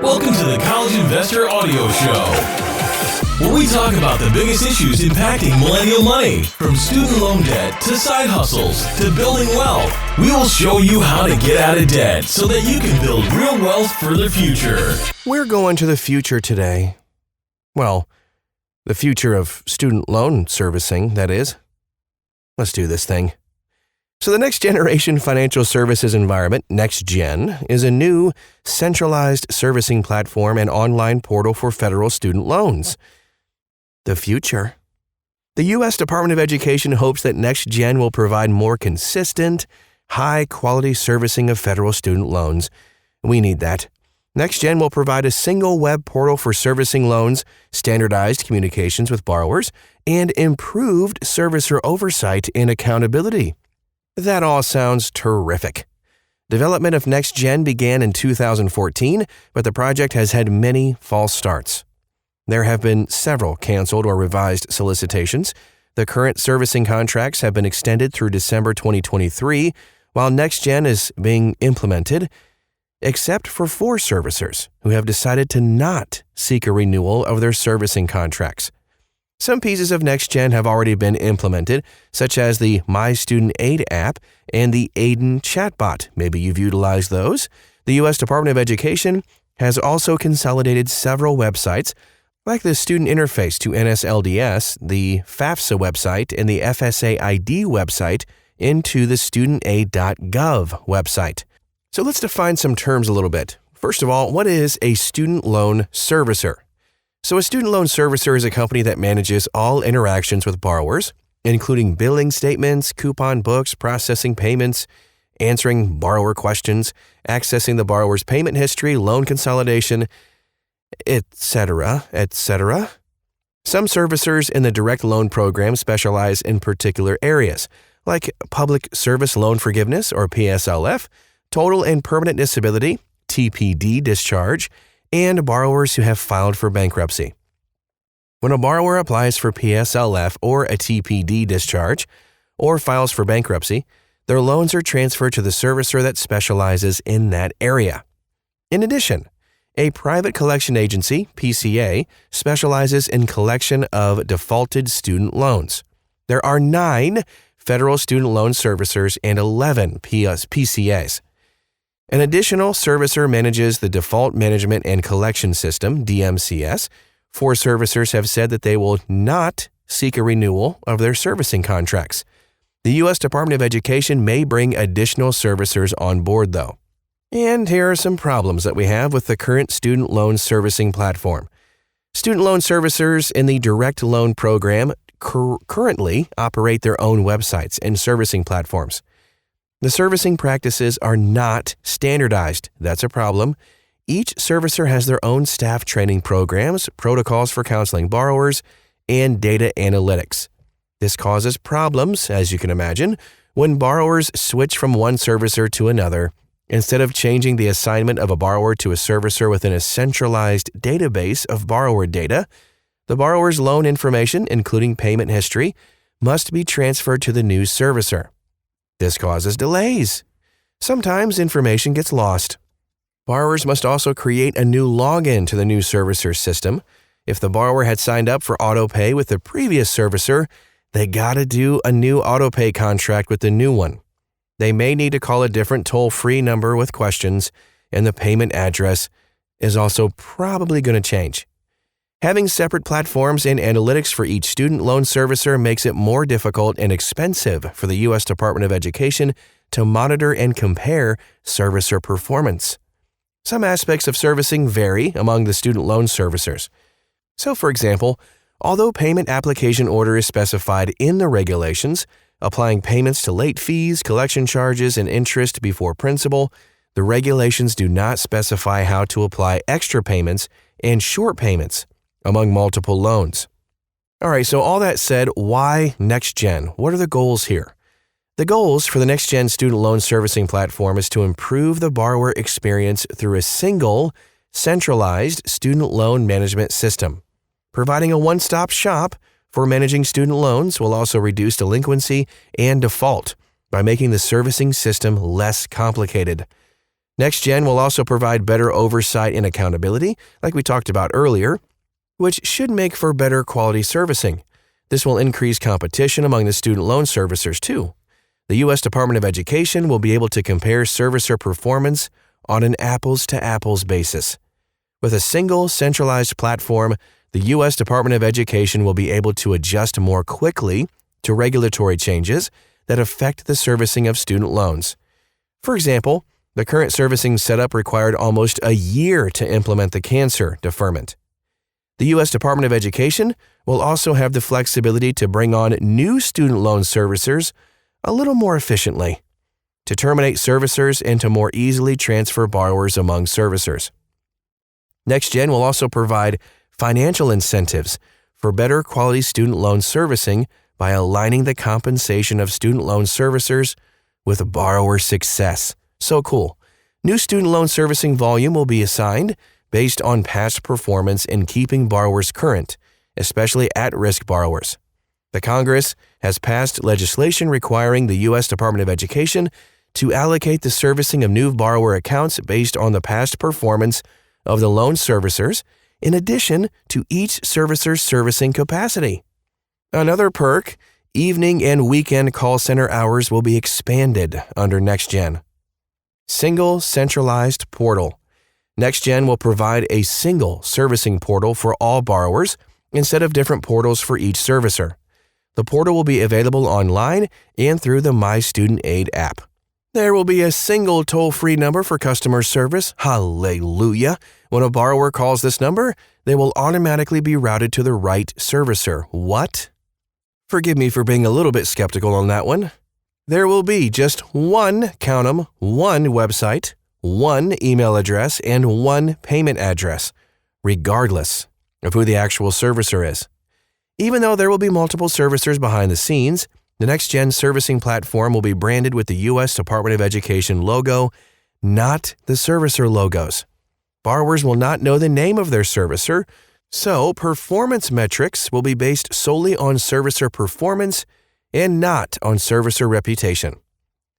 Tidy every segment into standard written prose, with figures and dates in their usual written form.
Welcome to the College Investor Audio Show, where we talk about the biggest issues impacting millennial money, from student loan debt to side hustles to building wealth. We will show you how to get out of debt so that you can build real wealth for the future. We're going to the future today. Well, the future of student loan servicing, that is. Let's do this thing. So the next generation financial services environment, NextGen, is a new centralized servicing platform and online portal for federal student loans. The future. The U.S. Department of Education hopes that NextGen will provide more consistent, high-quality servicing of federal student loans. We need that. NextGen will provide a single web portal for servicing loans, standardized communications with borrowers, and improved servicer oversight and accountability. That all sounds terrific. Development of NextGen began in 2014, but the project has had many false starts. There have been several canceled or revised solicitations. The current servicing contracts have been extended through December 2023, while NextGen is being implemented, except for 4 servicers who have decided to not seek a renewal of their servicing contracts. Some pieces of NextGen have already been implemented, such as the My Student Aid app and the Aiden chatbot. Maybe you've utilized those. The U.S. Department of Education has also consolidated several websites, like the Student Interface to NSLDS, the FAFSA website, and the FSA ID website, into the studentaid.gov website. So let's define some terms a little bit. First of all, what is a student loan servicer? So a student loan servicer is a company that manages all interactions with borrowers, including billing statements, coupon books, processing payments, answering borrower questions, accessing the borrower's payment history, loan consolidation, etc., etc. Some servicers in the direct loan program specialize in particular areas, like public service loan forgiveness, or PSLF, total and permanent disability, TPD discharge, and borrowers who have filed for bankruptcy. When a borrower applies for PSLF or a TPD discharge, or files for bankruptcy, their loans are transferred to the servicer that specializes in that area. In addition, a private collection agency, PCA, specializes in collection of defaulted student loans. There are 9 federal student loan servicers and 11 PCAs. An additional servicer manages the Default Management and Collection System, DMCS. 4 servicers have said that they will not seek a renewal of their servicing contracts. The U.S. Department of Education may bring additional servicers on board, though. And here are some problems that we have with the current student loan servicing platform. Student loan servicers in the direct loan program currently operate their own websites and servicing platforms. The servicing practices are not standardized. That's a problem. Each servicer has their own staff training programs, protocols for counseling borrowers, and data analytics. This causes problems, as you can imagine, when borrowers switch from one servicer to another. Instead of changing the assignment of a borrower to a servicer within a centralized database of borrower data, the borrower's loan information, including payment history, must be transferred to the new servicer. This causes delays. Sometimes information gets lost. Borrowers must also create a new login to the new servicer system. If the borrower had signed up for autopay with the previous servicer, they gotta do a new autopay contract with the new one. They may need to call a different toll-free number with questions, and the payment address is also probably going to change. Having separate platforms and analytics for each student loan servicer makes it more difficult and expensive for the U.S. Department of Education to monitor and compare servicer performance. Some aspects of servicing vary among the student loan servicers. So, for example, although payment application order is specified in the regulations, applying payments to late fees, collection charges, and interest before principal, the regulations do not specify how to apply extra payments and short payments among multiple loans. All right, so all that said, why NextGen? What are the goals here? The goals for the NextGen student loan servicing platform is to improve the borrower experience through a single, centralized student loan management system. Providing a one-stop shop for managing student loans will also reduce delinquency and default by making the servicing system less complicated. NextGen will also provide better oversight and accountability, like we talked about earlier, which should make for better quality servicing. This will increase competition among the student loan servicers too. The U.S. Department of Education will be able to compare servicer performance on an apples-to-apples basis. With a single centralized platform, the U.S. Department of Education will be able to adjust more quickly to regulatory changes that affect the servicing of student loans. For example, the current servicing setup required almost a year to implement the cancer deferment. The U.S. Department of Education will also have the flexibility to bring on new student loan servicers a little more efficiently, to terminate servicers and to more easily transfer borrowers among servicers. NextGen will also provide financial incentives for better quality student loan servicing by aligning the compensation of student loan servicers with borrower success. So cool. New student loan servicing volume will be assigned based on past performance in keeping borrowers current, especially at-risk borrowers. The Congress has passed legislation requiring the U.S. Department of Education to allocate the servicing of new borrower accounts based on the past performance of the loan servicers, in addition to each servicer's servicing capacity. Another perk, evening and weekend call center hours will be expanded under NextGen. Single centralized portal. NextGen will provide a single servicing portal for all borrowers instead of different portals for each servicer. The portal will be available online and through the My Student Aid app. There will be a single toll-free number for customer service. Hallelujah! When a borrower calls this number, they will automatically be routed to the right servicer. What? Forgive me for being a little bit skeptical on that one. There will be just one, count 'em, one website, one email address, and one payment address, regardless of who the actual servicer is. Even though there will be multiple servicers behind the scenes, the NextGen servicing platform will be branded with the U.S. Department of Education logo, not the servicer logos. Borrowers will not know the name of their servicer, so performance metrics will be based solely on servicer performance and not on servicer reputation.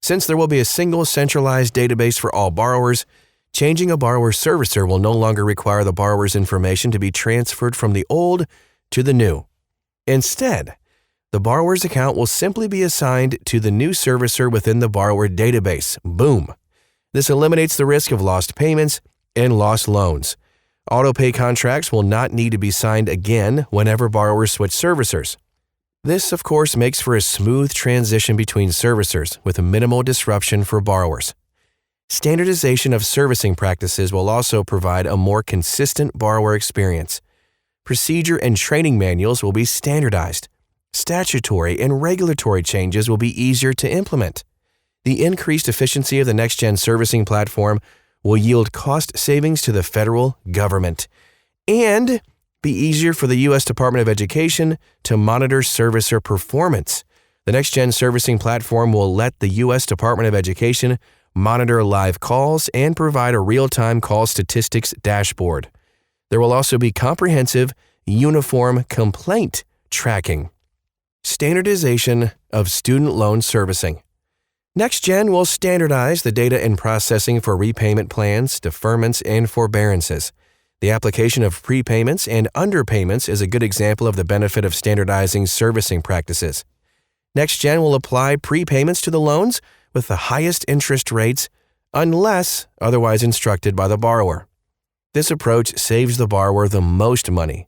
Since there will be a single centralized database for all borrowers, changing a borrower's servicer will no longer require the borrower's information to be transferred from the old to the new. Instead, the borrower's account will simply be assigned to the new servicer within the borrower database. Boom! This eliminates the risk of lost payments and lost loans. Auto-pay contracts will not need to be signed again whenever borrowers switch servicers. This, of course, makes for a smooth transition between servicers with minimal disruption for borrowers. Standardization of servicing practices will also provide a more consistent borrower experience. Procedure and training manuals will be standardized. Statutory and regulatory changes will be easier to implement. The increased efficiency of the NextGen servicing platform will yield cost savings to the federal government and be easier for the U.S. Department of Education to monitor servicer performance. The NextGen servicing platform will let the U.S. Department of Education monitor live calls and provide a real-time call statistics dashboard. There will also be comprehensive, uniform complaint tracking. Standardization of student loan servicing. NextGen will standardize the data and processing for repayment plans, deferments, and forbearances. The application of prepayments and underpayments is a good example of the benefit of standardizing servicing practices. NextGen will apply prepayments to the loans with the highest interest rates unless otherwise instructed by the borrower. This approach saves the borrower the most money.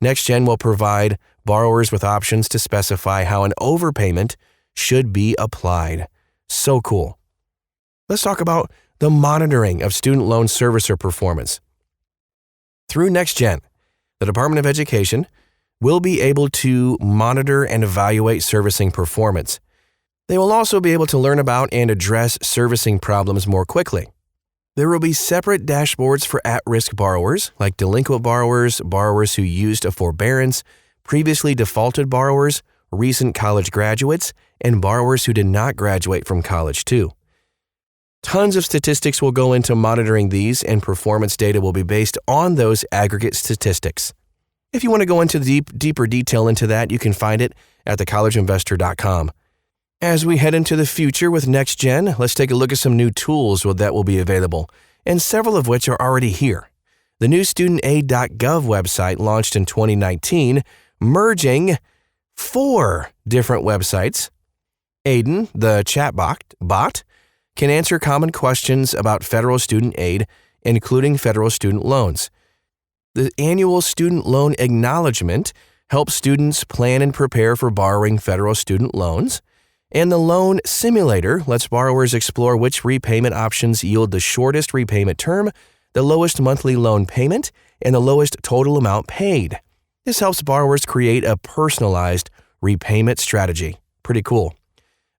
NextGen will provide borrowers with options to specify how an overpayment should be applied. So cool. Let's talk about the monitoring of student loan servicer performance. Through NextGen, the Department of Education will be able to monitor and evaluate servicing performance. They will also be able to learn about and address servicing problems more quickly. There will be separate dashboards for at-risk borrowers, like delinquent borrowers, borrowers who used a forbearance, previously defaulted borrowers, recent college graduates, and borrowers who did not graduate from college too. Tons of statistics will go into monitoring these, and performance data will be based on those aggregate statistics. If you want to go into deeper detail into that, you can find it at thecollegeinvestor.com. As we head into the future with NextGen, let's take a look at some new tools that will be available, and several of which are already here. The new studentaid.gov website launched in 2019, merging 4 different websites. Aiden, the chatbot, can answer common questions about federal student aid, including federal student loans. The annual student loan acknowledgement helps students plan and prepare for borrowing federal student loans. And the loan simulator lets borrowers explore which repayment options yield the shortest repayment term, the lowest monthly loan payment, and the lowest total amount paid. This helps borrowers create a personalized repayment strategy. Pretty cool.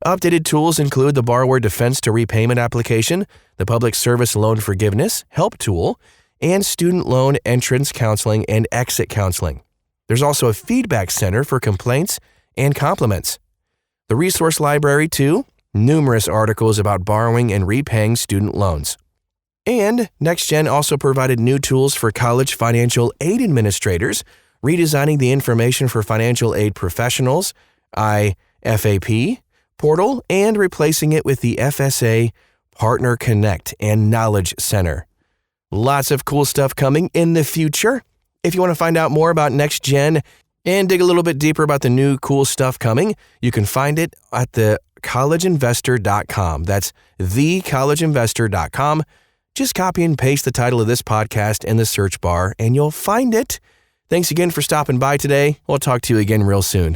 Updated tools include the Borrower Defense to Repayment application, the Public Service Loan Forgiveness Help tool, and student loan entrance counseling and exit counseling. There's also a feedback center for complaints and compliments. The resource library, too, numerous articles about borrowing and repaying student loans. And NextGen also provided new tools for college financial aid administrators, redesigning the information for financial aid professionals, IFAP, portal, and replacing it with the FSA Partner Connect and Knowledge Center. Lots of cool stuff coming in the future. If you want to find out more about NextGen and dig a little bit deeper about the new cool stuff coming, you can find it at thecollegeinvestor.com. That's thecollegeinvestor.com. Just copy and paste the title of this podcast in the search bar, and you'll find it. Thanks again for stopping by today. We'll talk to you again real soon.